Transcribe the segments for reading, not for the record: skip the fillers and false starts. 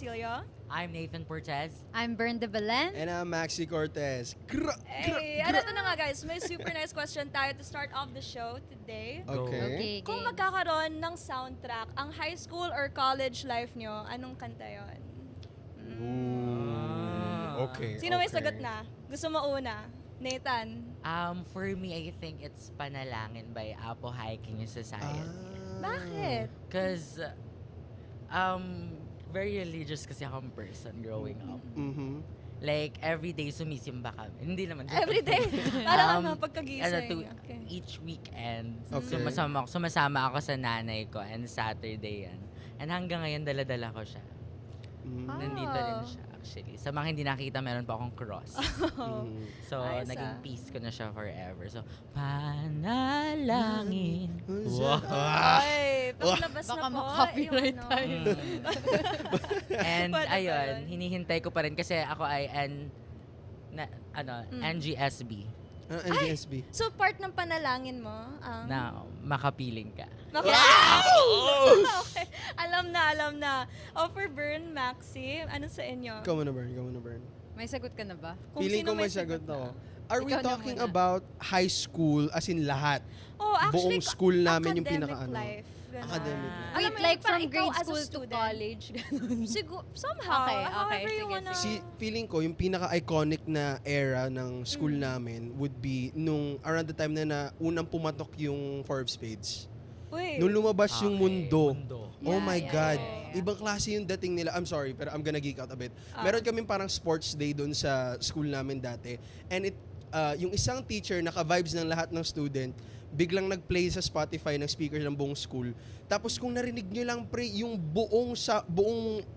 Cecilio. I'm Nathan Cortez. I'm Bern de Belen. And I'm Maxi Cortez. Hey, ano to na nga guys, may super nice question tayo to start off the show today. Okay. Kung magkakaroon ng soundtrack, ang high school or college life nyo, anong kanta yon? Okay. Sino may sagot na? Gusto mo una? Nathan? For me, I think it's Panalangin by Apo Hiking Society. Bakit? Because, very religious kasi akong person growing up. Mm-hmm. Like, every day sumisimba kami. Hindi naman. Every day? Parang pagkagising. Okay. Each weekend, Okay. sumasama ako sa nanay ko and Saturday yan. And hanggang ngayon, dala-dala ko siya. Nandito rin siya actually. Sa mga hindi nakita, meron pa akong cross. So, Ayos, naging ah. peace ko na siya forever. So, panalangin. Ay, paglabas Baka na po. ma-copyright yung tayo. And Pwede pa ayun, yun. hinihintay ko pa rin kasi ako ay NGSB NGSB. So, part ng panalangin mo, ang... na makapiling ka. Okay. Alam na. O, for Bern, Maxi, ano sa inyo? Ikaw mo na, Bern. May sagot ka na ba? Kung Feeling sino ko may sagot na. ako. Are we Ikaw na talking muna. about high school as in lahat? Oh, actually, Buong school namin yung academic pinaka-ano. life. Ganun. Academic life. Alam Wait, mo like yun, parang from ikaw grade as a school to student. college? Ganun. Somehow, Okay, however you sige, wanna... Feeling ko, yung pinaka-iconic na era ng school namin would be nung around the time na unang pumatok yung Four of Spades. Uy. Nung lumabas yung mundo. Oh Yeah, my yeah, God. yeah. Ibang klase yung dating nila. I'm sorry, pero I'm gonna geek out a bit. Meron kaming parang sports day doon sa school namin dati. And yung isang teacher, naka-vibes ng lahat ng student, biglang nag-play sa Spotify ng speaker ng buong school. Tapos kung narinig nyo lang, pre, yung buong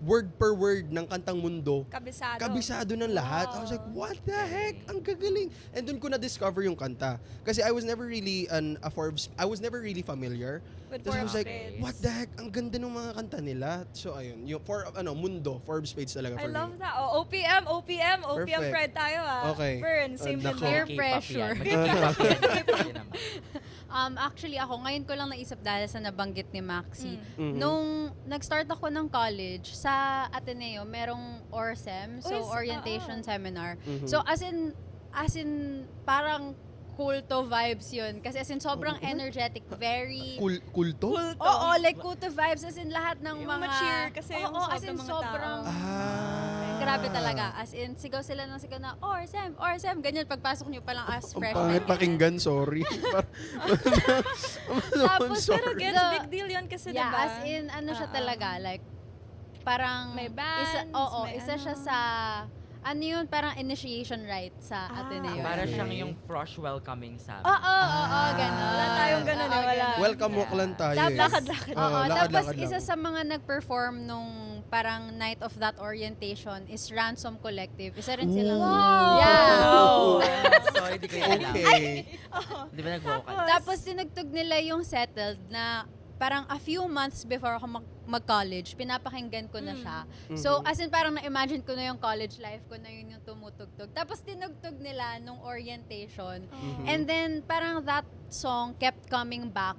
word per word ng Kantang Mundo, kabisado ng lahat. I was like, what the heck? Ang gagaling. And doon ko na-discover yung kanta. Kasi I was never really I was never really familiar. With Tapos I Four was of like, Spades. what the heck? Ang ganda ng mga kanta nila. So ayun, yung Mundo, Four of Spades talaga I for love me. that. Oh, OPM Perfect. pride tayo Okay. Bern, same din Nako. ba? Peer pressure. Actually ako, ngayon ko lang naisip dahil sa nabanggit ni Maxi. Nung nag-start ako ng college, sa Ateneo, merong ORSEM, so Uy, orientation seminar. Mhm. So as in parang kulto vibes yun. Kasi as in sobrang energetic, very... Kulto? Oo, like kulto vibes as in lahat ng Yung mga... ma-cheer kasi yung Oo, as sobrang in mga sobrang... Grabe talaga. As in, sigaw sila ng sigaw na, ORSEM, ganyan. Pagpasok nyo palang as Ang freshman. pangit pakinggan, sorry. Tapos, Pero sorry. gets, big deal yun kasi, Yeah, diba? as in, ano siya talaga, like, parang... May bands, may isa siya sa... Ano yun, parang initiation rite sa Ateneo. Para siyang yung frosh welcoming sa amin. Oo, gano'n. Wala tayong gano'n eh, wala. Welcome walk lang tayo eh. Lakad-lakad. Oo, Oo, tapos lakad-lakad isa lang. sa mga nag-perform nung parang night of that orientation is Ransom Collective. Isa rin silang... Wow! Yeah! So, hindi ko yun alam. Okay. Di ba nag-vocal? Tapos tinugtog nila yung settled na parang a few months before ako mag-college, pinapakinggan ko na siya. So, as in parang na-imagine ko na yung college life ko na yun yung tumutugtog. Tapos tinugtog nila nung orientation. And then parang that song kept coming back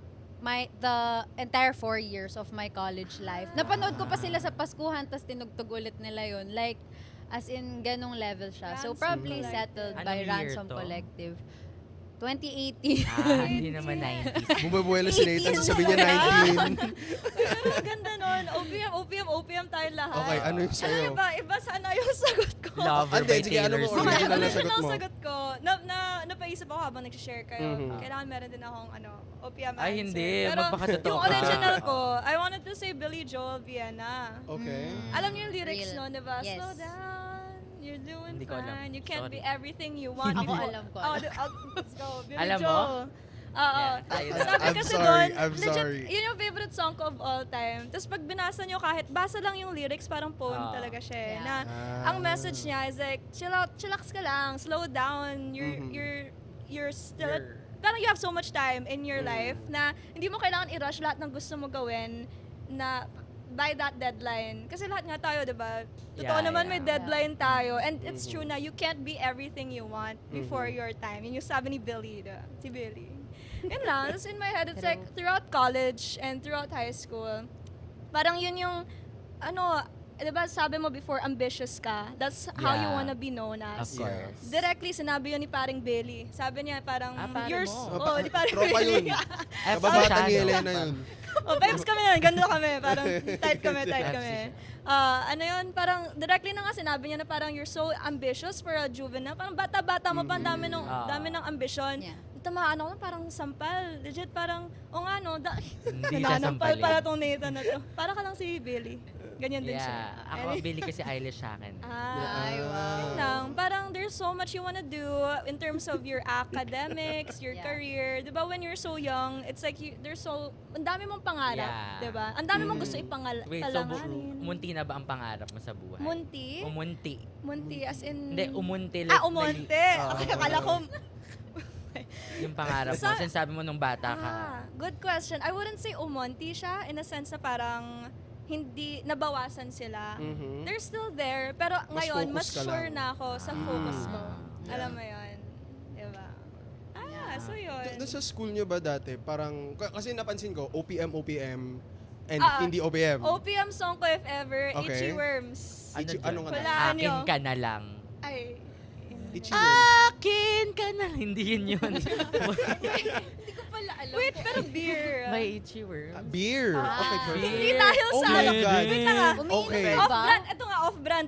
the entire 4 years of my college life. Napanood ko pa sila sa Paskuhan, tapos tinugtog ulit nila yun. Like, as in, ganong level siya. So, Ransom probably Collective. settled by Anong year Ransom to? Collective. 2018. Hindi naman 90s. Bumabuela si Nathan, sasabihin niya 19. Pero ang ganda nun. OPM tayo lahat. Okay, ano yung Alam sa'yo? niyo ba, iba sana yung sagot ko. Lover Ande, by sige, ano Taylor mo Swift. original na Original sagot mo? sagot ko. Napaisip ako habang nag-share kayo. Kailangan meron din akong OPM answer. Ay, hindi. Pero Magpakatotoo yung ka. original ko, I wanted to say Billy Joel Vienna. Okay. Alam niyo yung lyrics Real. no, diba? Yes. Slow down, you're doing Hindi ko alam. fine. You can't Sorry. be everything you want. Ako alam ko. Let's go. Billy Alam mo? Joel. Oo. Yeah, tayo na. Sabi I'm kasi sorry, doon, I'm legit, sorry. yun yung favorite song ko of all time. Tapos pag binasa nyo kahit, basa lang yung lyrics, parang poem Ah. talaga siya. Yeah. Na, ang message niya is like, chill out, chillax ka lang, slow down, you're still, parang you have so much time in your life na hindi mo kailangan i-rush lahat ng gusto mo gawin na by that deadline. Kasi lahat nga tayo, di ba? Totoo Yeah, naman may yeah. deadline tayo. And it's true na you can't be everything you want before your time. Yun yung sabi ni Billy, si Billy. Yun lang. Tapos in my head, it's like throughout college and throughout high school, parang yun yung, diba sabi mo before, ambitious ka. That's how you Yeah. wanna be known Of as. course. Directly, sinabi yun ni paring Bailey. Sabi niya parang, pare you're, mo. oh, di paring Tropa Bailey. yun. F Kababata ni Shadow. Elena yun. Oh, vibes kami nun. Ganda kami. Parang tight kami. Vibes. Ano yun, parang directly na nga sinabi niya na parang you're so ambitious for a juvenile. Parang bata-bata mo pa, ang dami ng ambisyon. Yeah. Tamaan ako, parang sampal. Legit, parang, o nga no, Hindi siya nananampal sampalin. pala tong Nathan na to. Para ka lang si Billy. Ganyan din siya. Yeah. Ako, Billy kasi Eilish sa akin. Ay, wow. Yun lang. Parang there's so much you wanna do in terms of your academics, your Yeah. career. Diba when you're so young, it's like ang dami mong pangarap. Yeah. Diba? Ang dami mong gusto Wait, so ipangalanganin. umunti na ba ang pangarap mo sa buhay? Munti? Umunti. Munti as in... Hindi, umunti. Like, umunti. Okay, akala ko... Yung pangarap mo. Sa- Sinasabi mo nung bata ka. Good question. I wouldn't say umunti siya in a sense na parang hindi nabawasan sila. Mhm. They're still there, pero Mas ngayon, focus mas ka sure lang. na ako sa focus ko. Yeah. Alam mo yun. Diba? So yun. Doon sa school nyo ba dati, parang, kasi napansin ko, OPM, and Ah, hindi OPM. OPM song ko if ever, Okay. Itchy Worms. Ano nga Wala. na? Ano Akin yun? ka na lang. Ay. Itchy Worms. Akin ka na lang. Hindi yun yun. Hindi ko pala alam. Wait, pero beer. May itchy worm. Beer. Okay, perfect. Hindi dahil Oh sa... my God. Wait lang ah. Umiinom Okay. ka ba? Off-brand. Ito nga, off-brand.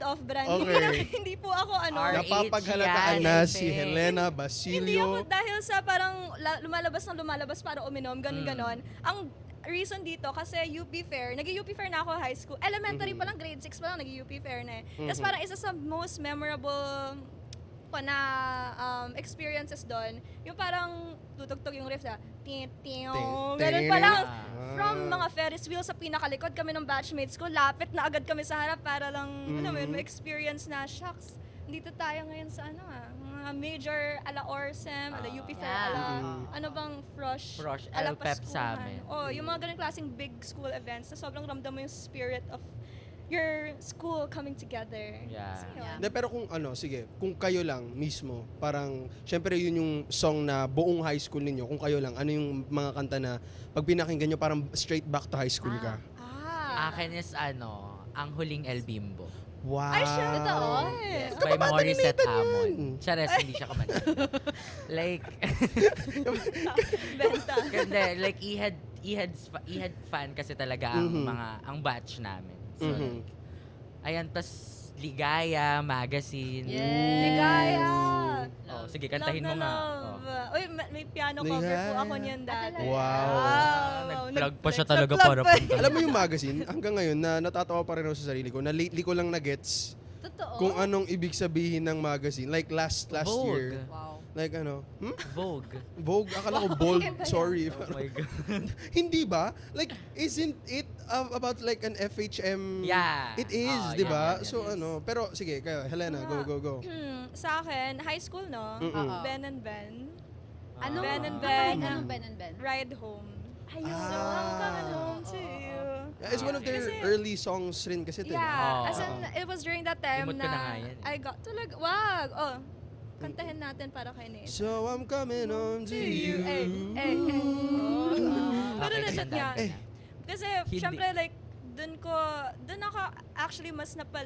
Hindi, Okay. hindi po ako ano. R- Napapaghalataan yan, na I si think. Helena Hindi ako Basilio. dahil sa parang lumalabas para uminom, ganon. Ang reason dito, kasi UP Fair, nag-UP Fair na ako high school. Elementary pa lang, grade 6 pa lang, nag-UP Fair na eh. Tapos parang isa sa most memorable ko na experiences doon, yung parang tutugtog yung riff na ganun pa lang. From mga Ferris wheel sa pinakalikod kami ng batchmates ko, lapit na agad kami sa harap para lang, alam mo yun, ma-experience na, shucks, dito tayo ngayon sa mga major ala Orsem, ala UP Fair, Yeah. ala ano bang Frosh, Frosh, ala LPEP sa Paskuhan. amin. Oh, yung mga ganung klaseng big school events na sobrang ramdam mo yung spirit of your school coming together. Yeah. So, yun. Yeah. Hindi, pero kung sige, kung kayo lang mismo, parang, syempre yun yung song na buong high school ninyo, kung kayo lang, ano yung mga kanta na pag pinakinggan nyo, parang straight back to high school ka? Akin is Ang Huling El Bimbo. Wow. Ay, siya, totoo. Yes, by Kababata ni Morissette Nathan Hammond. yun. Chares, hindi siya kamanta. Like, Benta. hindi, like, Ihad fan kasi talaga ang Mhm. ang batch namin. So, Mhm. ayan, tas Ligaya, Magazine. Yes. Ligaya. Oh, sige, kantahin mo Love na nga. love. Uy, may piano cover po ako niyan dati. Wow. Nag-plug pa siya talaga nag-plug para pa. punta. Alam mo yung magazine, hanggang ngayon, na natatawa pa rin ako sa sarili ko, na lately ko lang na-gets Totoo. kung anong ibig sabihin ng magazine. Like last Vogue. year. Wow. Like Vogue. Vogue, akala ko bold, sorry. Oh my God. Hindi ba? Like, isn't it about like an FHM? Yeah. It is, Oh, di ba? yeah, So pero sige, kayo, Helena, go. Sa akin, high school, no? Mm-mm. Ben and Ben. Ano? Ben and Ano Ben. yung anong Ben and Ben? Ride Home. Ayun. Ah. So, I'm coming home to you. Yeah, it's one of their Kasi- early songs rin kasi, di ba? Yeah, Oo. as in, it was during that time Limot ko na nga yan eh. I got to like, wag, kantahin natin para kay Nate. So I'm coming on to you. Eh. Pero Okay, legit tandaan nga. ko na. Kasi, Hindi. syempre, like, dun ako actually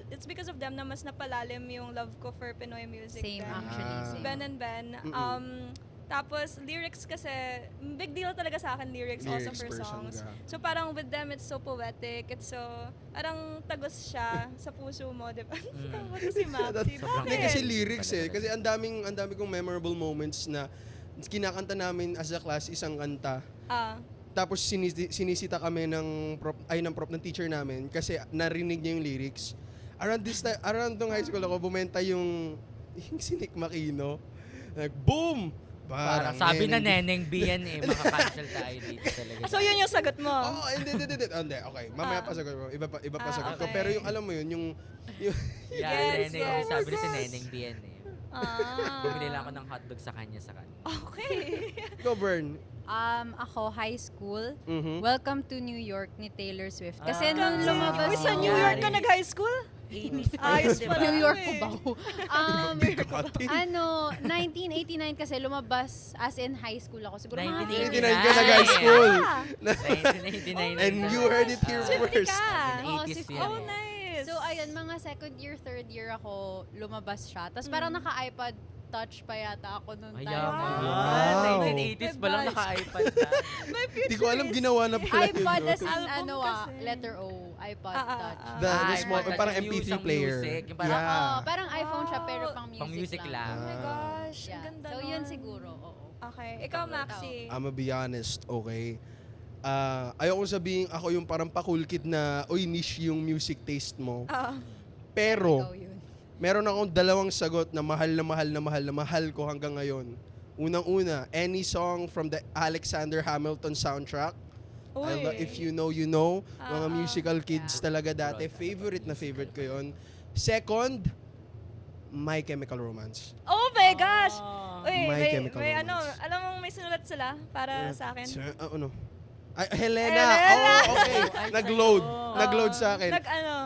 it's because of them na mas napalalim yung love ko for Pinoy music. Same, then. actually. Ah. Same. Ben and Ben. Tapos, lyrics kasi, big deal talaga sa akin, lyrics also Lyrics for person songs. ka. So, parang with them, it's so poetic. It's so, parang tagos siya sa puso mo, di ba? Tama si Maxi. Sobrang- Hindi, kasi Bakit? lyrics kasi ang daming kong memorable moments na kinakanta namin as a class isang kanta. Tapos sinisita kami ng teacher namin kasi narinig niya yung lyrics. Around tong high school ako, bumenta yung si Nick Makino. Like, boom! Parang sabi na Neneng B yan eh. Makakancel tayo dito talaga. So, yun yung sagot mo. Oo, hindi. Okay, mamaya pa sagot ko. Iba pa sagot ko. okay. Pero yung alam mo yun, yung Yeah, Yes, Neneng. yes. Sabi na si Neneng B yan eh. Ah. Bumili lang ako ng hotdog sa kanya. Okay. go burn. Ako, high school. Mhm. Welcome to New York ni Taylor Swift. Kasi Ah. nung lumabas Uy, sa New York ka nag-high school? 80s. Ayos diba? pala. New York ko eh. ba? 1989 kasi lumabas as in high school ako. Siguro mga 89 89 ka nag-high school. 1989. And you heard it here Swiftie first. ka. Oo, 80s si yan Oh, eh. nice. Nice. So, ayun, mga second year, third year ako, lumabas siya. Tapos parang naka-iPod touch pa yata ako nung time. Ayaw. Wow. 1980s pa lang May naka-iPad na. My Di ko alam ginawa na pala yun. iPod no? as in, Album kasi. letter O. iPod Ah, ah, touch. ah. The Ah, small, iPod, parang yung MP3 usang player. music, yung parang- Yeah. Oo, parang iPhone siya pero pang music, Pang music lang. Oh my gosh, Yeah. ang ganda So, nun. yun siguro, oo. Okay, ikaw Maxi. I'ma be honest, okay? Ayoko sabihin ako yung parang pa-cool kid na, uy, niche yung music taste mo. Ah, Pero, Ikaw yun. meron akong dalawang sagot na mahal na mahal na mahal na mahal ko hanggang ngayon. Unang-una, any song from the Alexander Hamilton soundtrack. uy. If you know, you know. Mga Ah, musical kids yeah. talaga dati. Favorite na favorite ko yun. Second, My Chemical Romance. Oh my gosh! Ah. Uy, My may Chemical may Romance. alam mo may sinulat sila para sa akin. Ano? Ay, Helena! Helena! Oh, okay. Ay, Nag-load. sa'yo. Nag-load sa akin.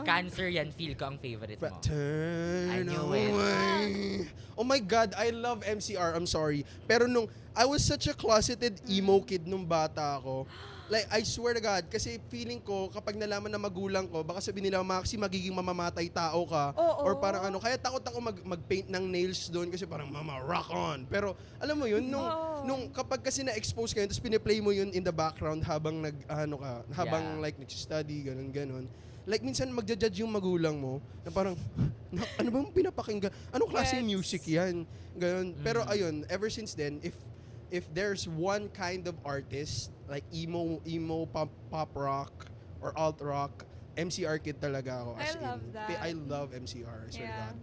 Cancer yan, feel ko ang favorite mo. I Turn knew it. away. Oh my God, I love MCR. I'm sorry. Pero nung, I was such a closeted emo kid nung bata ako. Like, I swear to God, kasi feeling ko, kapag nalaman na magulang ko, baka sabihin nila, Maxi, magiging mamamatay tao ka. Oo. Or parang ano, kaya takot ako mag-paint ng nails doon kasi parang, mama, rock on. Pero, alam mo yun, Oo. nung kapag kasi na-expose ka yun, tapos piniplay mo yun in the background habang habang Yeah. like nag-study, ganun. Like, minsan magja-judge yung magulang mo na parang, ano bang pinapakinggan? Anong klaseng Gets. music yan? Ganun. Pero ayun, ever since then, if there's one kind of artist, like emo pop rock, or alt rock, MCR kid talaga ako. I As love in, that. I love MCR, I swear to Yeah. God.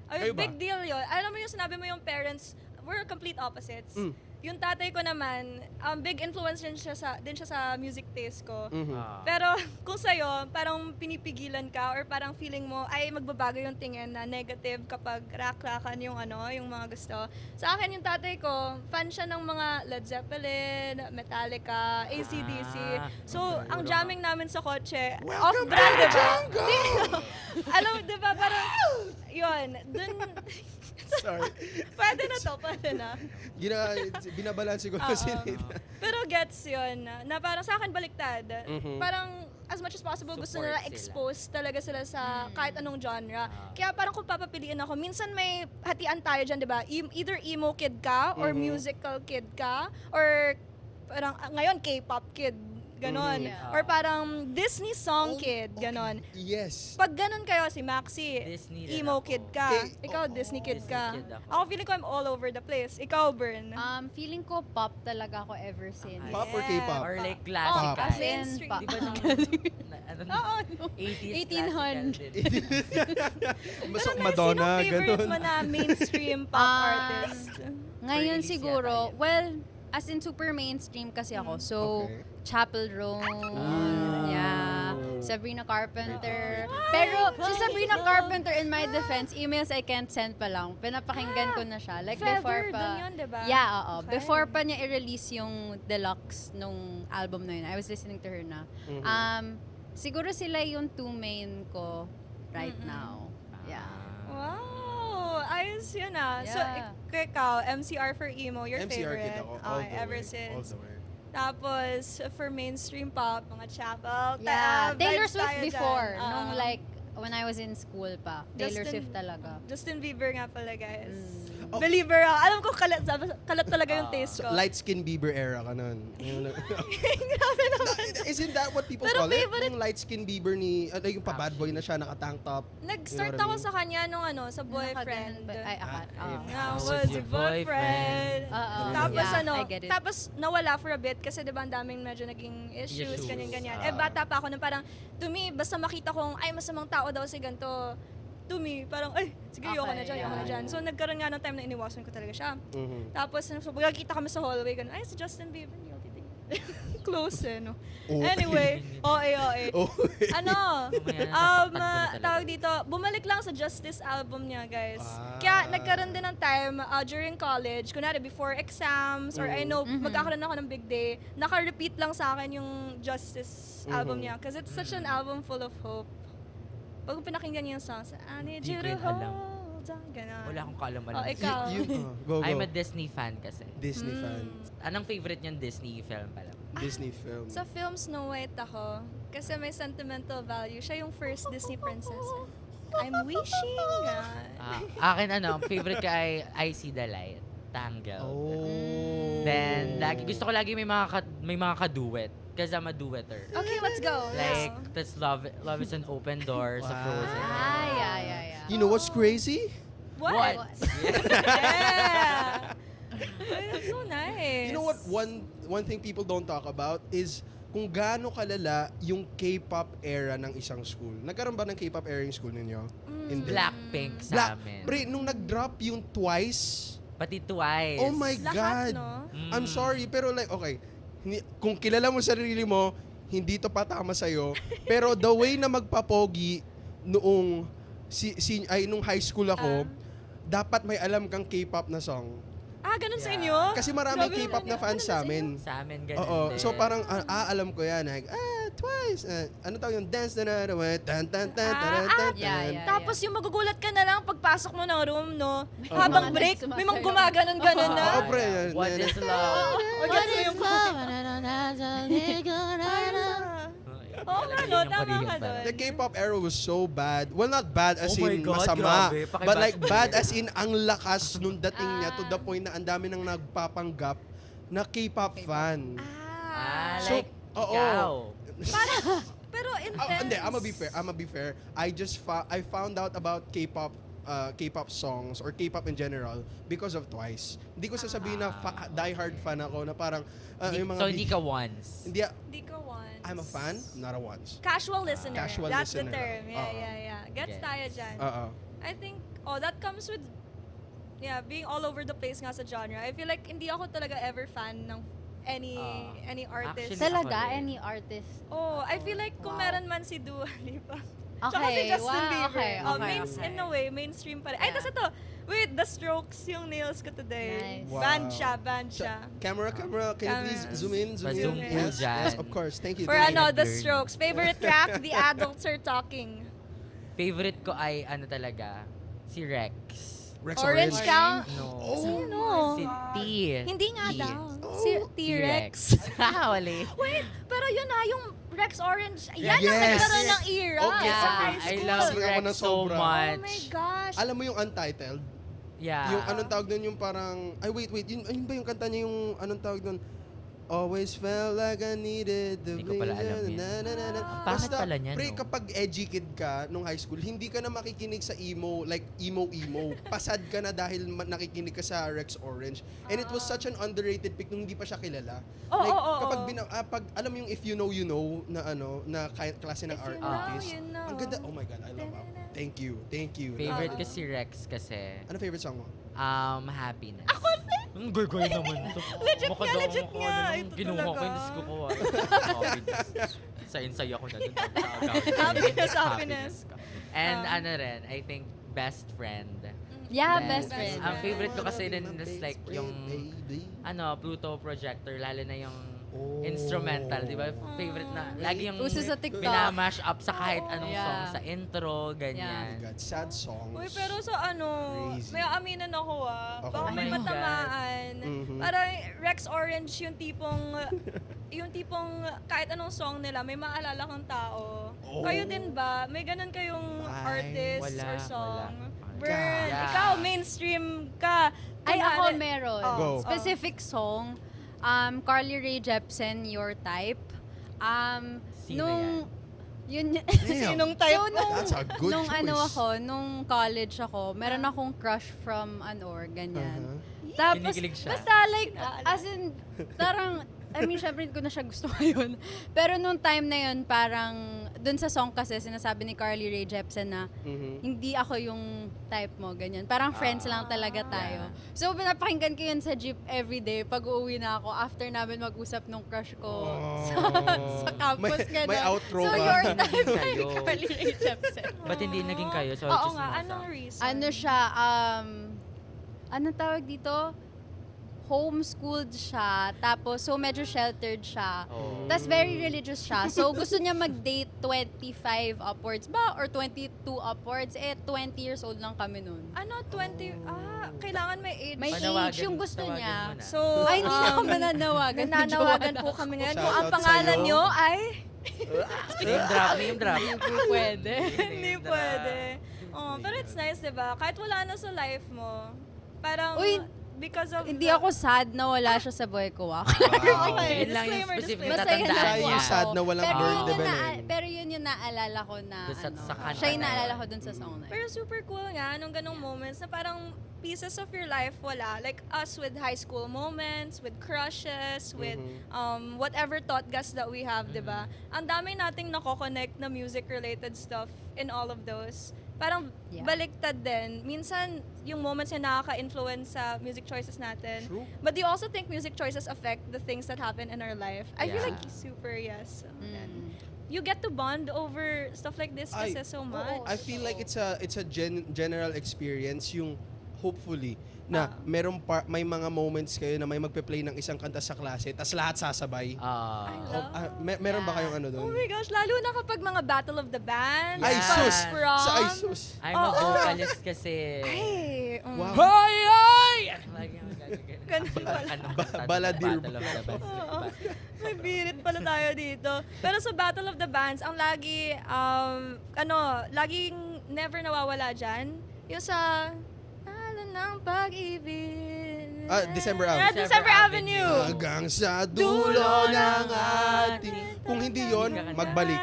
Ay, Kayo ba? big deal yun. Alam mo yung sinabi mo yung parents, we're complete opposites. Mm. Yung tatay ko naman, big influence din siya sa music taste ko. Mhm. Ah. Pero kung sa'yo, parang pinipigilan ka or parang feeling mo ay magbabago yung tingin na negative kapag rock-rockan yung yung mga gusto. Sa akin yung tatay ko, fan siya ng mga Led Zeppelin, Metallica, AC/DC. So, ang jamming namin sa kotse, off-brand, di ba? Alam, di ba, parang, yun, dun, Sorry. pwede na. Binabalanse ko Oo. kasi nila. Pero gets yun, na parang sa akin baliktad. Mhm. Parang as much as possible gusto Support nila sila. expose talaga sila sa kahit anong genre. Ah. Kaya parang kung papapiliin ako, minsan may hatian tayo dyan, di ba? Either emo kid ka, or musical kid ka, or parang ngayon K-pop kid, ganon. Mhm. Yeah. Or parang Disney song kid, ganon. Yes. Pag ganon kayo, si Maxi, Disney din emo ako. kid ka. Okay. Ikaw, Disney kid Disney ka. kid ako. Ako feeling ko I'm all over the place. Ikaw, Bern. Feeling ko pop talaga ako ever since. Pop or Yeah. K-pop? Or like Pop. classical. As in, Mainstream. pop. Di ba nung, ano, Oo. 80s 1800. classical din. Masok Ano na, Madonna, sino favorite ganun. mo na mainstream pop artist? Ngayon Release siguro, yata yun. well, as in super mainstream kasi ako. So, Okay. Chapel Roan, yeah, Sabrina Carpenter. Ay, Pero si Sabrina no. Carpenter, in my defense, emails I can't send pa lang. Pinapakinggan ko na siya. Like before Feather, pa. dun yun, diba? Yeah, oo. Okay. Before pa niya i-release yung deluxe nung album na yun, I was listening to her na. Mhm. Siguro sila yung two main ko right now. Yeah. Wow! Ayos yun ah. So, Yeah. ikaw, MCR for emo, your MCR favorite? kid ako. All Okay, the ever way. since. All the way. Tapos, for mainstream pop, mga Chapel. Yeah. Taylor vibes Swift tayo before, dyan. nung like, when I was in school pa. Taylor Justin- Swift talaga. Justin Bieber nga pala, guys. Oh. Believer ako. Alam ko, kalat talaga yung taste So, ko. light skin Bieber era ka nun. Grabe naman. Isn't that what people Pero call it? favorite- Yung light skin Bieber ni, yung pa bad boy na siya, naka-tank top. Nag-start You know ako what I sa kanya nung sa boyfriend. Ay, if Now I was your boyfriend. Oo. Tapos Yeah, I get it. tapos nawala for a bit kasi 'di ba ang daming medyo naging issues, Issues. ganyan-ganyan. Ah. Bata pa ako na parang to me basta makita kong ay masamang tao daw si ganito. To me, parang ay sige ayoko na Okay, dyan, ayoko na yeah. dyan. So nagkaroon nga ng time na iniwasan ko talaga siya. Mhm. Tapos so, pagkakita kami sa hallway ganun, ay si Justin Bieber niyo close no. Okay. Anyway, okay. Okay. Ano? Mamaya nasasaktan ko na talaga. Tawag dito, bumalik lang sa Justice album niya, guys. Ah. Kaya nagkaroon din ng time during college, kunwari before exams, or I know, Mhm. magkakaroon ako ng big day, naka-repeat lang sa akin yung Justice album niya. Because it's such an album full of hope. Pag pinakinggan niya yung songs, I need Di you ko to yun alam. hold on, ganun. Wala akong kaalaman. Oh, ikaw. Go. I'm a Disney fan kasi. Disney fan. Anong favorite niyong Disney film pala? Disney film. Sa film, Snow White ako. Kasi may sentimental value. Siya yung first Disney princess. I'm wishing. Akin favorite ko ay I See the Light, Tangled. Oh. Then gusto ko lagi may mga ka-duet kasi I'm a duetter. Okay, let's go. Like that's Love is an Open Door sa Frozen. Yeah. You know what's crazy? What? Yeah. Ay, that's so nice. You know what? One thing people don't talk about is kung gaano kalala yung K-pop era ng isang school. Nagkaroon ba ng K-pop era yung school ninyo? Hindi. Blackpink sa amin. Pre, nung nag-drop yung Twice, Pati Twice. oh my Lahat, God. no? I'm sorry, pero like, okay, kung kilala mo sarili mo, hindi to patama sa'yo. Pero the way na magpapogi noong nung high school ako, dapat may alam kang K-pop na song. Ganun sa Yeah. inyo? Kasi maraming Grabe K-pop naman na yun. fans Ganun sa inyo? amin. Sa amin ganun Oo. din. So parang, alam ko yan. Like, Twice. Ano tawag yung dance na tan tan tan tan tan Yeah. Tapos yung magugulat ka na lang pagpasok mo ng room, no? mga Habang next break, sumasayaw. may mga gumaganon-ganon na. Oo, pre. What is love? What is love? Oo nga, no? Tama ka doon. The K-pop era was so bad. Well, not bad as Oh my in God, masama. grabe. But like Pakibas- bad as in ang lakas nung dating niya to the point na ang dami nang nagpapanggap na K-pop fan. So, Like, oo. ikaw. pero intense. Hindi, I'ma be fair. I found out about K-pop songs or K-pop in general because of Twice. Hindi ko sasabihin na die-hard fan ako na parang yung mga So, hindi ka once. Hindi, Di ka once. I'm a fan, not a once. Casual listener. Casual That's listener. the term. Oo. Yeah. Gets Yes. tayo dyan. Oo. I think, that comes with, being all over the place nga sa genre. I feel like hindi ako talaga ever fan ng any artist. Actually, Talaga, ako din. any artist. I feel like kung Wow. meron man si Dua Lipa. Tsaka si Okay, Justin Bieber. okay. In a way, mainstream pa rin. Ay, Yeah. tas ito. Wait, The Strokes yung nails ko today. Nice. Wow. Band siya. Camera, can you please Camera. zoom in? Pa-zoom in. po Yes, dyan. yes, of course. Thank you. For thank you. The Blurry. Strokes. Favorite track, The Adults Are Talking. Favorite ko ay talaga, si Rex. Rex Orange Orange. Count. No. Sino? Si T. Hindi nga T. daw. Si T-Rex. Wali. Wait, pero yun yung Rex Orange. Yan ang Yes. nagkaroon ng era Okay. sa high I school. love Sing ako Rex ng so sobra. Oh much. my gosh. Alam mo yung Untitled? Yeah. Yung anong tawag doon, yung parang, ay wait, yun ba yung kanta niya yung anong tawag doon? Always felt like I needed the Hindi ko pala alam yun. Ang pangit pala niya, pre, no? kapag edgy kid ka nung high school, hindi ka na makikinig sa emo, like emo. Pasad ka na dahil nakikinig ka sa Rex Orange. And it was such an underrated pick nung hindi pa siya kilala. Oo, like, oo, kapag oo. pag alam mo yung If You Know, You Know na na klase ng If you artist. know, you know. Ang ganda. Oh my God, I love it. Thank you. Favorite ko si Rex kasi, Ano favorite song mo? Happiness. Ako Ang goy naman to. Legit nga. Ito Kinuha ko talaga. yung disco ko. Happiness. Sayin-saya ko na dun. Happiness. ka. And rin, I think, best friend. Yeah, Then, best friend. Ang favorite ko kasi din is like Best yung, friend, baby. Pluto projector, lalo na yung Oh. instrumental, di ba? Favorite na, lagi yung Uso sa TikTok. minamash up sa kahit anong Yeah. song, sa intro, Oh my ganyan. God, sad songs. Uy, pero sa Crazy. may aaminan ako Okay. baka may Oh my God. matamaan. Mhm. Parang Rex Orange yung tipong kahit anong song nila, may maalala kang tao. Oh. Kayo din ba? May ganun kayong Ay, artist wala, or song? wala. Burn, Yeah. ikaw mainstream ka. Ay, Kunwari- ako meron. Oh, Go. Specific song, Carly Rae Jepsen, Your Type. Sino Yun, Damn. Sinong type? So, That's a good nung choice. nung college ako, meron akong crush from ganyan. Uh-huh. Tapos, Kinikilig siya. basta like, as in, parang, I mean, syempre hindi ko na siya gusto ngayon. Pero nung time na yun, parang, dun sa song kasi, sinasabi ni Carly Rae Jepsen na, Mhm. hindi ako yung type mo, ganyan. Parang friends lang talaga tayo. So, pinapakinggan ko yun sa jeep everyday pag uuwi na ako after namin mag-usap nung crush ko sa campus. May- gano'n. may outro so, ba? your type Kayo. kay Carly Rae Jepsen. Ba't hindi naging kayo? So, Oo nga, anong reason? Ano siya, anong tawag dito? Homeschooled siya, tapos so medyo sheltered siya. Oh. Tapos very religious siya. So gusto niya mag-date 25 upwards ba? Or 22 upwards? 20 years old lang kami nun. Ano, 20, kailangan may age. May Panawagan- age yung gusto tawagan niya. mo na. So, Ay, hindi na ako mananawagan. nananawagan po kami ngayon. Kung ang Shoutout pangalan sa'yo. nyo ay... Name drop, name drop. Pwede. Hindi pwede. Oh, pero it's nice, 'di ba? Kahit wala na sa life mo, parang Uy, because of Hindi ako sad na wala siya sa buhay ko. Okay, Yun lang yung disclaimer, specific disclaimer. na Masaya na tatandaan po niya. Yung sad ako. na walang pero bird yun yung development. pero yun yung naalala ko na Doon sa kanta siya yung na naalala yun. ko dun sa song na yun. Pero super cool nga nung ganong moments na parang pieces of your life wala. Like us with high school moments, with crushes, with whatever thought gas that we have, di ba? Ang dami nating nako-connect na music-related stuff in all of those. Parang Yeah. baliktad din. Minsan, yung moments yung nakaka-influence sa music choices natin. True. But do you also think music choices affect the things that happen in our life? I feel Yeah. like super yes. Mm. You get to bond over stuff like this kasi so much. I feel like it's a general experience yung hopefully na may mga moments kayo na may magpe-play ng isang kanta sa klase tas lahat sasabay. I love Meron ba kayong ano Oh doon? my gosh, lalo na kapag mga Battle of the Bands, Ay, Yeah. sus! prom. Sa ay, sus! I'm a vocalist kasi. Ay, Wow. Hoy, hoy! Lagi ako gagawin. Ganun pala. Baladir. Battle of the Bands. Oo. May birit pala tayo dito. Pero sa Battle of the Bands, ang lagi, laging never nawawala dyan, yung sa, alam ng pag-ibig. December Avenue. Yeah, December Avenue. Hanggang sa dulo ng ating... Kung hindi yon, magbalik.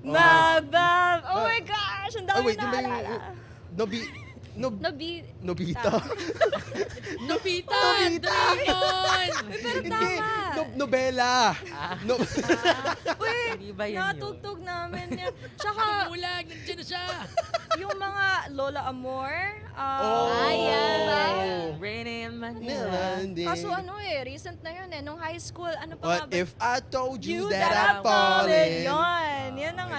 Oh my gosh, ang dami Wait, di ba yung... naalala. Nobita. Nobita! Nobita. Doraemon! Hindi. Nobela. No, Hindi ba yun yun? Natugtog namin yan. Tsaka, Ulag, nandiyan na siya! yung mga Lola Amor. Rain in Manila. Hindi. Kaso recent na yun nung high school, ano pa What nga ba? if I told you that that I'm falling? Yun, yan ang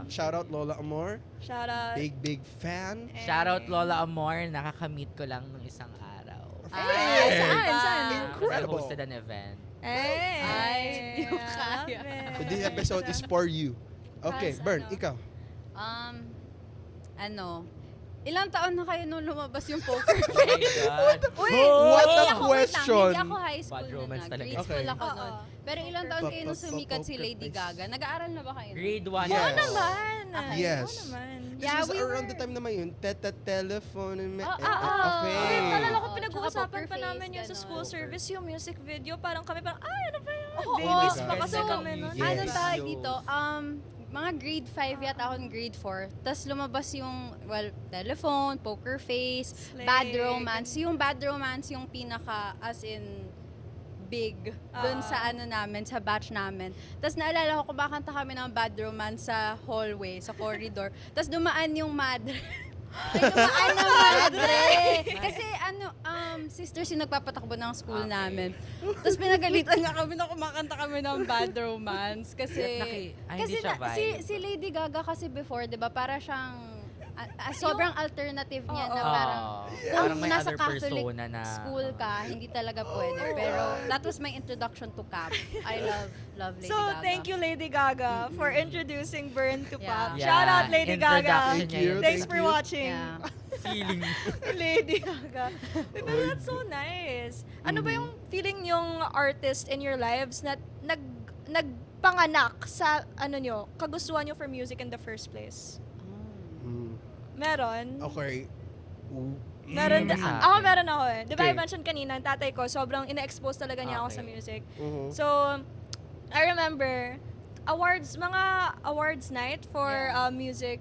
Shout out Lola Amor. Shout out. Big fan. Shoutout Lola Amor, nakakamit ko lang nung isang araw. Ay, saan? I Incredible. hosted an event. Ay, Hindi ko kaya. So this episode is for you. Okay, As Bern, ano? ikaw. Ilang taon na kayo nung lumabas yung poker Oh my God. Uy, What Hindi a ako, wait lang, question. Hindi ako high school Bad nun romance na. talaga. Grade school Okay. ako nun. Oo. Pero ilang taon kayo nung sumikat si Poker Lady face. Gaga? Nag-aaral na ba kayo? nun? Grade 1. Yes. Oo naman. Yes. Oo naman. This Yeah, was we around were- the time naman yun. Telephone. Okay. Okay. Nalala ko Oo, pinag-uusapan tsaka pa poker namin face, yun sa ganon. school service, yung music video. Parang kami ano ba yun? Oo, Babies oo. pa kasi Ganda kami ng nun. music. Yes. Anong tawag dito? Mga grade 5 yata ako ng grade 4. Tapos lumabas yung, telephone, poker face, Slay. bad romance. Yung bad romance yung pinaka, as in, big dun sa namin, sa batch namin. Tapos naalala ko, kumakanta kami ng bad romance sa hallway, sa corridor. Tapos dumaan yung madre. Ay, dumaan ng madre! Kasi sisters yung nagpapatakbo ng school namin. Tapos pinagalitan nga kami na kumakanta kami ng bad romance. Kasi, hindi siya vibe. si Lady Gaga kasi before, di ba, para siyang sobrang alternative niya na Oo. parang Parang kung may nasa other Catholic persona na school ka, hindi talaga pwede. Pero that was my introduction to Cap. I love Lady So, Gaga. thank you, Lady Gaga, for introducing Burn to Yeah. Pop. Yeah, Shout out, Lady Gaga. introduction Thank niya you. yun. Thanks Thank for you. watching. Yeah. Feeling. Lady Gaga. Pero that's so nice. Ano ba yung feeling yung artist in your lives na nagpanganak sa kagustuhan nyo for music in the first place? Mm. Meron? Okay. Meron din. sa Ako akin. meron ako eh. Di ba I Okay. mentioned kanina, ang tatay ko, sobrang ina-expose talaga niya ako sa Okay. music. Mhm. So, I remember, mga awards night for music.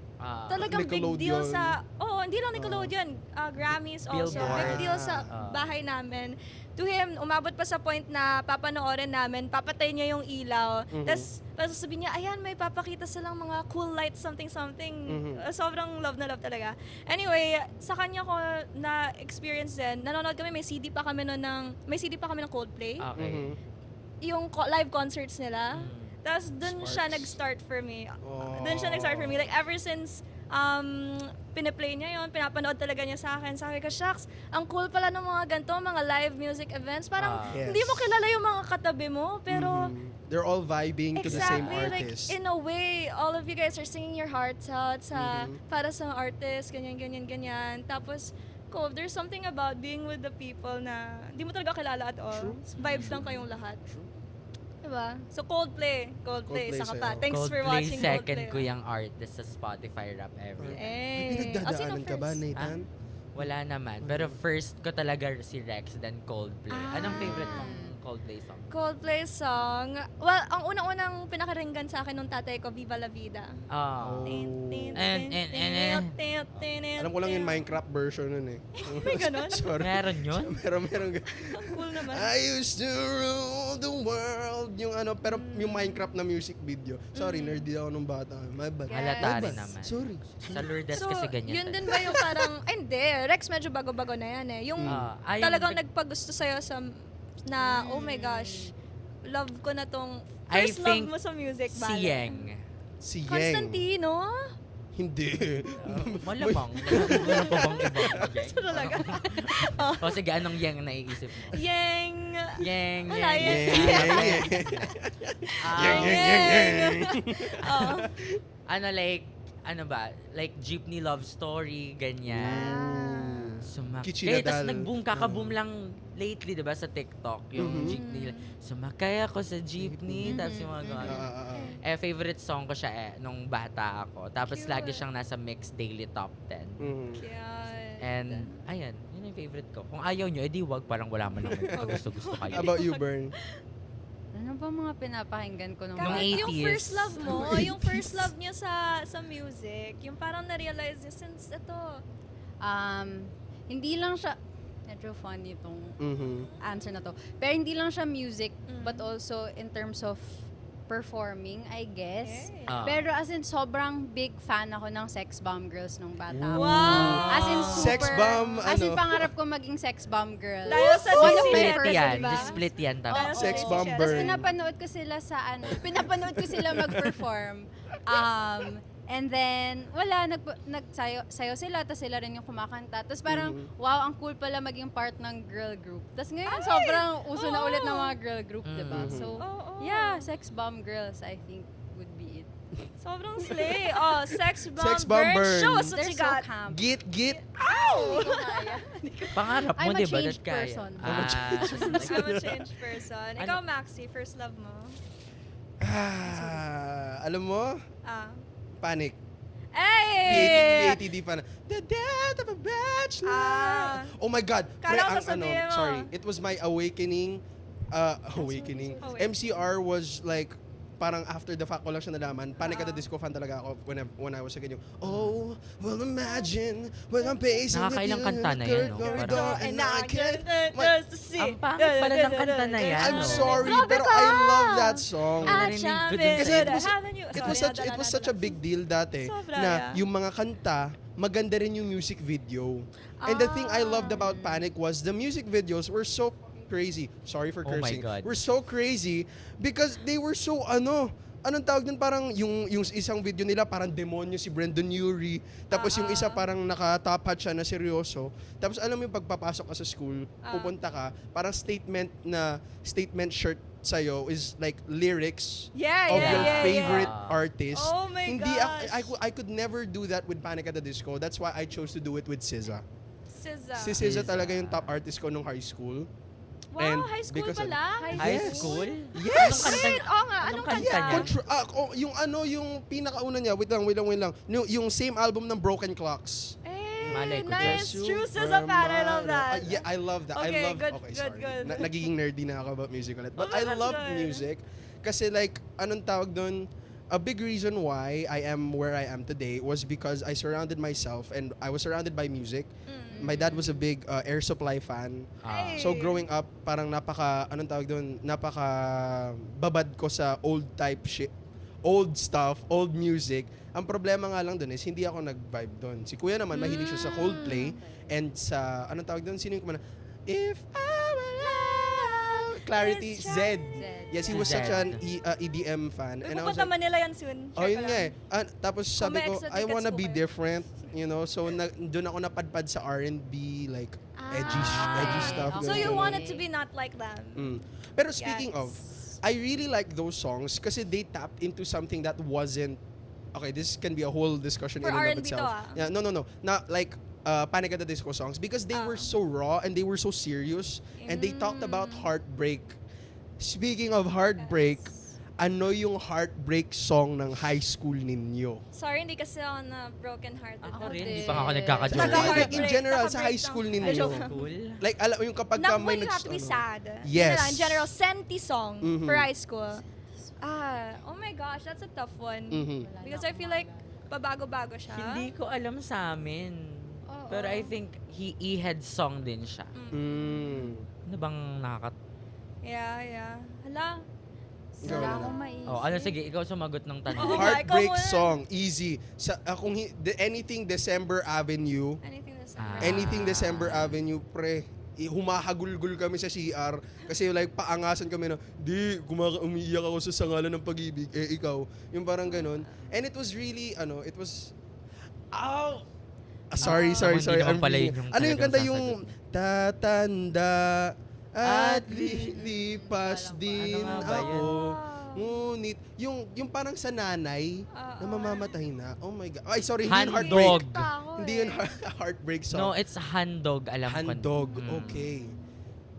Talagang big deal Nickelodeon. hindi lang Nickelodeon, Grammys also. Billboard. Big deal sa bahay namin. To him, umabot pa sa point na papanoorin namin, papatay niya yung ilaw. Tapos sasabihin niya, ayan, may papakita silang mga cool lights, something. Sobrang love na love talaga. Anyway, sa kanya ko na-experience din, nanonood kami, may CD pa kami ng Coldplay. Okay. Mhm. Yung live concerts nila. Mm. Tapos dun siya Sparks. nag-start for me. Oh. Dun siya nag-start for me. Like ever since pinaplay niya yon, pinapanood talaga niya sa akin. Sabi ko, shucks, ang cool pala ng mga ganito, mga live music events. Parang Yes. hindi mo kilala yung mga katabi mo, pero Mhm. They're all vibing to the same exactly, like artist. in a way, all of you guys are singing your hearts out para sa artist, ganyan. Tapos, there's something about being with the people na hindi mo talaga kilala at all. Vibes lang kayong lahat. Diba? So Coldplay. Coldplay, Coldplay isa ka sa'yo. pa. Thanks for Coldplay, watching second Coldplay. ko yung artist sa Spotify Rap Everyday. Eh. Pinagdadaanan ka ba, first? Nathan? Wala naman. Pero first ko talaga si Rex, then Coldplay. Anong Ah. favorite mong Coldplay song? Coldplay song. Well, ang unang-unang pinakaringgan sa akin nung tatay ko, Viva La Vida. Oh. Alam ko lang yung Minecraft version nun eh. May ganun? Sorry. Meron yun? Meron. Ang cool naman. I used to rule the world. Yung ano, pero yung Minecraft na music video. Sorry, nerdy ako nung bata. My bad. Halata My rin bad. naman. Sorry. Sa Lourdes So, kasi ganyan. yun din ba yung parang, ay hindi, Rex medyo bago-bago na yan eh. Yung Yung talagang nagpagusto sa'yo sa, na, oh my gosh, love ko na tong, I first love think mo sa music ba? Si Yeng. Si Yeng. Constantino? Hindi. Malamang. Meron pa bang ibang Yeng? Ito talaga. O sige, anong Yeng na naiisip mo? Yeng. Yeng, Wala, Yeng, Yeng. Yeng. Yeng. Oo. Ano like, ano ba? Like jeepney love story, ganyan. Sumakay. Kichinadal. Tapos nag-boom, kaka-boom lang lately, diba, sa TikTok, yung jeepney. Sumakay ako sa jeepney, tapos yung mga gano'n. Favorite song ko siya nung bata ako. Tapos Cute. lagi siyang nasa mixed daily top 10. Cute. And, ayan, yun yung favorite ko. Kung ayaw nyo, edi wag, parang wala man naman gusto-gusto How kayo. about you, Bern? Ano ba mga pinapakinggan ko nung Nung Kahit 80s. yung first love mo, yung first love niya sa music, yung parang na-realize niya since ito. Hindi lang siya, medyo funny itong Mhm. answer na to. Pero hindi lang siya music, Mm. but also in terms of performing, I guess. Okay. Ah. Pero as in, sobrang big fan ako ng Sex Bomb Girls nung bata ako. Wow! As in, super. Sex bomb, As in, ano? pangarap ko maging Sex Bomb Girl. Dahil sa One of my DC Split first, yan. diba? Split yan. Tapos. Dahil sa Sex DC bomb siya. Tapos burn. pinapanood ko sila sa pinapanood ko sila mag-perform. And then, wala, nagsayo sila, tapos sila rin yung kumakanta. Tapos parang, wow, ang cool pala maging part ng girl group. Tapos ngayon, sobrang uso na ulit ng mga girl group, diba? So, Oo. yeah, Sex Bomb Girls, I think, would be it. Sobrang slay. Oh, Sex Bomb, Sex Bomb Burn. Show us what They're you so got. camp. Git. Hindi ko kaya. Pangarap mo, I'm a di ba? changed That kaya. person. I'm a changed person. Ikaw, Maxi, first love mo? Alam mo? Ah. Panic. Hey! PATD fan. The death of a bachelor. Ah. Oh my God. Kala ko ang sasabihin mo. sorry. It was my awakening. Awakening. Awakening. MCR was like, parang after the fact ko lang siya nalaman. Panic at the Disco fan talaga ako when I was a kid. Yung, oh, well imagine when I'm pacing Nakakailang kanta na yan, no? Parang- and I can't. just to see. Ang pangit pala ng kanta na yan. I'm no? sorry, Grabe pero ka! I love that song. Ah, Narinig ko champion. dun Kasi it was such a big deal dati Sobra, na yeah. yung mga kanta, maganda rin yung music video. And the thing I loved about Panic was the music videos were so crazy. Sorry for Oh my cursing. God. Were so crazy because they were so anong tawag nun, parang yung isang video nila parang demonyo si Brandon Urie, tapos yung isa parang naka-top hat siya na seryoso, tapos alam mo yung pagpapasok ka sa school, pupunta ka, parang statement shirt sa'yo is like lyrics Yeah, of yeah, your yeah, favorite yeah. artist. Oh my Hindi gosh. I could never do that with Panic at the Disco. That's why I chose to do it with SZA. SZA. Si SZA talaga yung top artist ko nung high school. Wow, And high school because pala. High Yes. school? Yes! Anong kanta? Wait, oo nga. Anong Anong kanta kanta? niya? Yung pinakauna niya, wait lang. Yung same album ng Broken Clocks. Malay ko Nice. dyan. True SZA fan. I love that. Yeah, I love that. Okay, I love, good, okay, good, sorry. good. Nagiging nerdy na ako about music ulit. But Oh, I that's love good. music kasi like, anong tawag doon? A big reason why I am where I am today was because I surrounded myself and I was surrounded by music. My dad was a big Air Supply fan. Hey. So growing up, parang anong tawag doon? Babad ko sa old type shit. Old stuff, old music. Ang problema nga lang doon is hindi ako nag-vibe doon. Si Kuya naman, mahilig siya sa Coldplay and sa, anong tawag doon? Sino yung kumana? If I were love, Clarity, Let's Z. try. Yes, he was Si such Zed. an EDM fan. Uy, And I was pupunta like, Manila yan soon. oh, Share yun ko nga lang. eh. Tapos sabi may ko, extra I tickets wanna po be kayo. different, you know. So doon ako napadpad sa R&B, like edgy stuff. So you ganun. wanted to be not like them. Pero speaking Yes. of, I really like those songs kasi they tapped into something that wasn't, okay, this can be a whole discussion For in and of R&B to, itself. ah. Yeah, no. Not like Panic at the Disco songs because they were so raw and they were so serious and they talked about heartbreak speaking of heartbreak, ano yung heartbreak song ng high school ninyo? Sorry, hindi kasi ako na broken-hearted. Ako Ako rin, din. hindi pa ako nagkakajowa. Nagka-heartbreak. Like in general, sa high Naka-break school lang. ninyo. Joke. Cool. Like, alam yung kapag ka Not may when you have to be sad. Yes. Yun na lang, general senti song Mhm. for high school. Oh my gosh, that's a tough one. Mhm. Because I feel like pabago-bago siya. Hindi ko alam sa amin. Oo. Pero I think he-head song din siya. Mm. Ano bang nakaka... Yeah. Hala. Ikaw Wala na. akong maisip. Oh, ano sige, ikaw sumagot ng tanong. Oo. Heartbreak ikaw muna. song, easy. Sa kung anything December Avenue, Anything that's anything December Avenue, pre, humahagulgul kami sa CR kasi like paangasan kami na umiiyak ako sa sangalan ng pag-ibig, ikaw, yung parang ganun. And it was really it was sorry. Hindi naman pala yun yung Ano yung kanta talagang yung tatanda at lilipas din Ano nga ba ako. yun? Ngunit, yung parang sa nanay na mamamatay na. Oh my God. Ay, sorry, hindi yun Handog. heartbreak. Hindi yun heartbreak song. No, it's handog, alam ko. Handog, Mm. okay.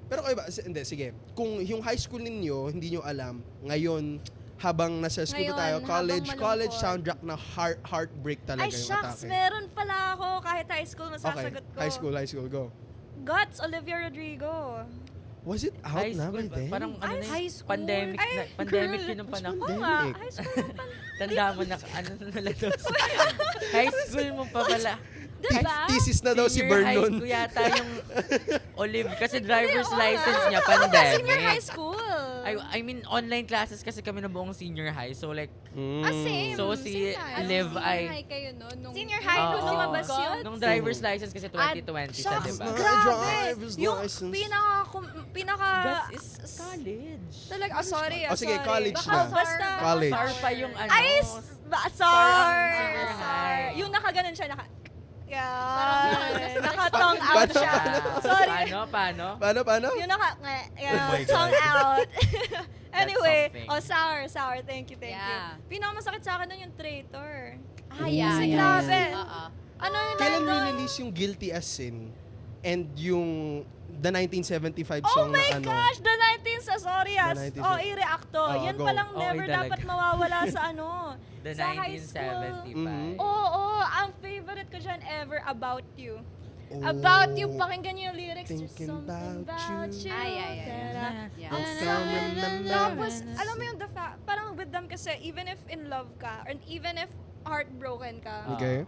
Pero kayo ba, hindi, sige. Kung yung high school ninyo, hindi nyo alam, ngayon, habang nasa school Ngayon, tayo, college habang college malungkot. soundtrack na heartbreak talaga Ay, yung shucks, atake. meron pala ako kahit high school Okay, masasagot ko. high school, go. Guts, Olivia Rodrigo. Was it out High na school, by then? parang ano na yun, high school? pandemic, Ay, pandemic girl. yun ng panahon. Oo nga, Pandemic. high school na pala. Tanda mo na, ano na daw. High school mo pa pala. Diba? Thesis na daw si Senior high Vernon. ko yata yung Olive. Kasi driver's Oo nga. license niya, Oo nga, pandemic. senior high school. I mean, online classes kasi kami ng buong senior high. So like, Same. so si same time. Liv Senior ay... high kayo, no? Nung Senior high, nung Oo. lumabas yun. Nung driver's license kasi 2020 siya, Shucks, diba? grabe. Driver's Yung license. pinaka... Guts is college. Talaga, sige, sige, sorry. college Baka na. basta. College. SAR pa yung ano. Ay, Senior SAR. high. Yung nakaganon siya, Parang naka-tongue out siya. Sorry. Paano? Paano? Yung Oh my tongue out. Anyway, something. sour. Thank you. Yeah. Pinakamasakit sa akin nun yung traitor. yeah. Kasi grabe. Oo. Ano yung Kailan nandun? release yung Guilty as Sin and yung the 1975 Oh song my na ano? gosh! The 19 sa Sorias. The 19 Oh, i-reacto. Yan go. palang Okay never talaga. dapat mawawala sa ano. The sa high school. 1975. Mhm. Oo, ang favorite ko dyan ever, About You. Oh, About You, pakinggan niyo yung lyrics. There's thinking something about about you. you. Ay. Da-da. Yeah. I'll come remember. Tapos, alam mo yung parang with them kasi, even if in love ka, or even if heartbroken ka, Okay.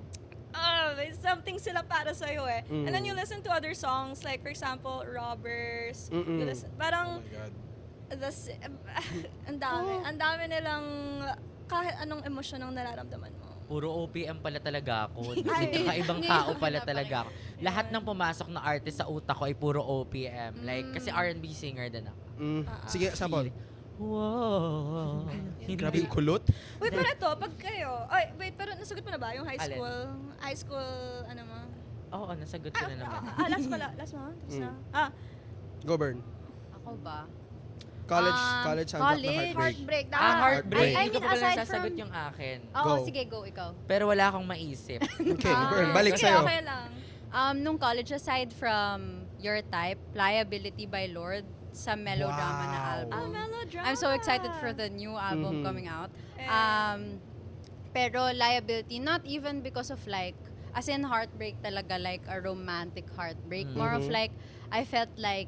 may something sila para sa'yo eh. Mm. And then you listen to other songs, like for example, Robbers. Mm-mm. You listen, parang, ang dami nilang, kahit anong emosyon ang nararamdaman mo. Puro OPM pala talaga ako. Ay. Kakaibang tao pala talaga ako. Lahat ng pumasok na artist sa utak ko ay puro OPM. Like, kasi R&B singer din ako. Sige, sample. Wow. Grabe yung kulot. Wait, pero ito, pag kayo, wait, pero nasagot mo na ba yung high Alin? school? High school, ano mo? Oo, nasagot ko na naman. Last pala, last mo? Tapos na? Go, Burn. Ako ba? College soundtrack na college. heartbreak. Heartbreak. I Hindi ko mean, pala aside nasasagot from, yung akin. Oo, Go. sige, go ikaw. Pero wala akong maisip. Okay, Burn. Balik sige, sa'yo. okay lang. Nung college, aside from Your Type, Liability by Lord, sa melodrama na Wow. album. Melodrama. I'm so excited for the new album Mhm. coming out. Eh. Pero Liability, not even because of like, as in heartbreak talaga, like a romantic heartbreak. More of Mhm. like, I felt like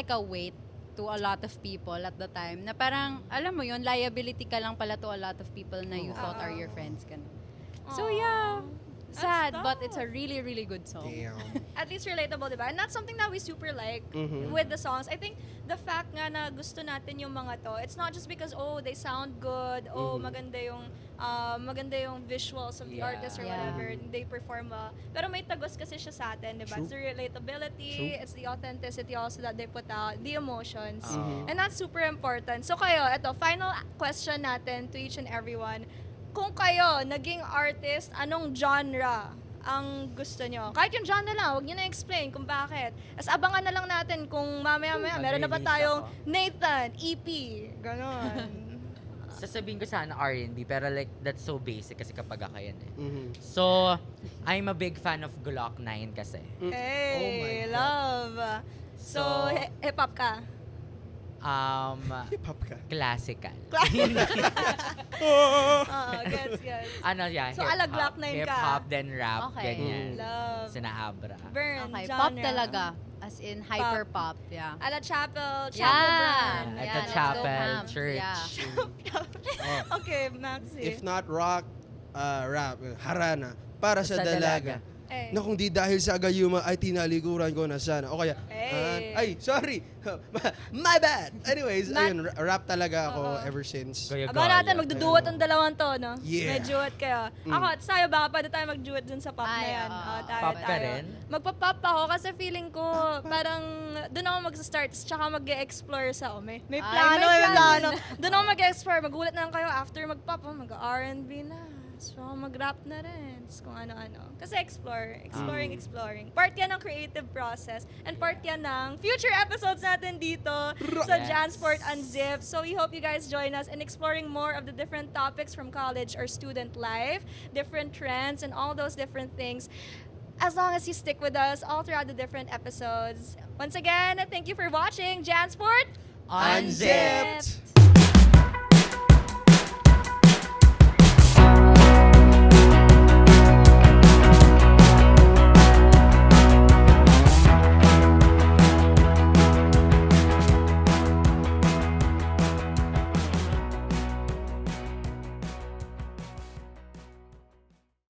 a weight to a lot of people at the time. Na parang, alam mo yun, liability ka lang pala to a lot of people na you thought are your friends. Ganun. So yeah, sad, but it's a really, really good song. Damn. At least relatable, diba? And that's something that we super like Mhm. with the songs. I think the fact nga na gusto natin yung mga to, it's not just because, they sound good, maganda yung visuals of the Yeah. artist or Yeah. whatever, they perform well. Pero may tagos kasi siya sa atin, diba? True. It's the relatability, True. it's the authenticity also that they put out, the emotions. Mhm. And that's super important. So kayo, ito, final question natin to each and everyone. Kung kayo, naging artist, anong genre ang gusto nyo? Kahit yung genre lang, huwag nyo na-explain kung bakit. As abangan na lang natin kung mamaya-maya, meron na ba Mag-release tayong ako. Nathan, EP, ganon. Sasabihin ko sana R&B, pero like, that's so basic kasi kapag ako yan eh. Mhm. So, I'm a big fan of Glock 9 kasi. Hey, Oh my God. love. So, So, hip-hop ka? Hip-hop ka. Classical. Oo, gets. Ano, yeah, So, hip-hop. alag-Glock 9 ka. Hip-hop, then rap, Okay. ganyan. Love. Sinaabra. Burn, Okay, genre. pop talaga. As in, hyper pop. Yeah. Ala Chapel Yeah. brand. At Yeah, the let's go, chapel, ma'am. church. Yeah. Okay, Maxi. If not rock, rap, harana, para sa dalaga. Eh. Na kung di dahil sa gayuma ay tinaliguran ko na sana. O kaya, Eh. ay, sorry. My bad. Anyways, Not- ayun, rap talaga ako Oo. ever since. Goya-goya. Aba natin, magduduet ang dalawang to, no? Yeah. May duet kayo. Ako at sa'yo, baka pwede tayo mag-duet dun sa pop na Ay, yan. oo. Pop ka rin? Magpa-pop ako kasi feeling ko parang doon ako mag-start tsaka mag-explore sa may Ay, plano, may may plano. plano. Doon ako mag-explore. Magulat na lang kayo after mag-pop, mag-R&B na. So, mag-rap na rin. So, kung ano-ano. Kasi exploring. Part yan ng creative process. And part yan ng future episodes natin dito sa Yes. Jansport Unzipped. So, we hope you guys join us in exploring more of the different topics from college or student life, different trends, and all those different things. As long as you stick with us all throughout the different episodes. Once again, thank you for watching Jansport Unzipped!